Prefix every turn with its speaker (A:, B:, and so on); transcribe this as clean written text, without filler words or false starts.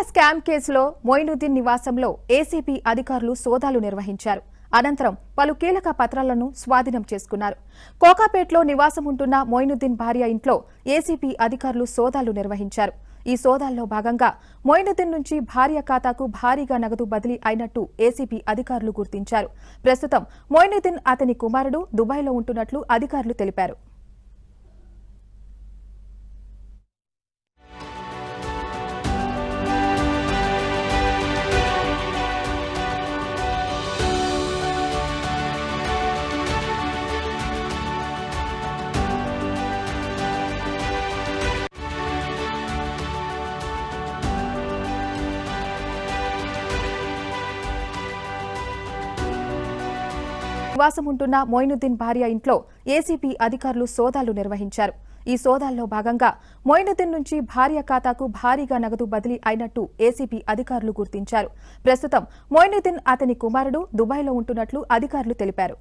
A: Scam కేసులో మొయినుద్దీన్ నివాసంలో ACB అధికారులు సోదాలు నిర్వహించారు. అనంతరం పలు కీలక పత్రాలను స్వాధీనం చేసుకున్నారు. కోకాపేటలో నివాసం ఉంటున్న మొయినుద్దీన్ భార్య ఇంట్లో ఏసీబీ అధికారులు సోదాలు నిర్వహించారు. ఈ సోదాల్లో భాగంగా మొయినుద్దీన్ నుంచి భార్య ఖాతాకు భారీగా నగదు బదిలీ అయినట్టు ఏసీబీ అధికారులు గుర్తించారు. ప్రస్తుతం మొయినుద్దీన్ అతని కుమారుడు దుబాయ్లో ఉంటున్నట్లు అధికారులు తెలిపారు. నివాసం ఉంటున్న మొయినుద్దీన్ భార్య ఇంట్లో ఏసీబీ అధికారులు సోదాలు నిర్వహించారు. ఈ సోదాల్లో భాగంగా మొయినుద్దీన్ నుంచి భార్య ఖాతాకు భారీగా నగదు బదిలీ అయినట్టు ఏసీబీ అధికారులు గుర్తించారు. ప్రస్తుతం మొయినుద్దీన్ అతని కుమారుడు దుబాయ్లో ఉంటున్నట్లు అధికారులు తెలిపారు.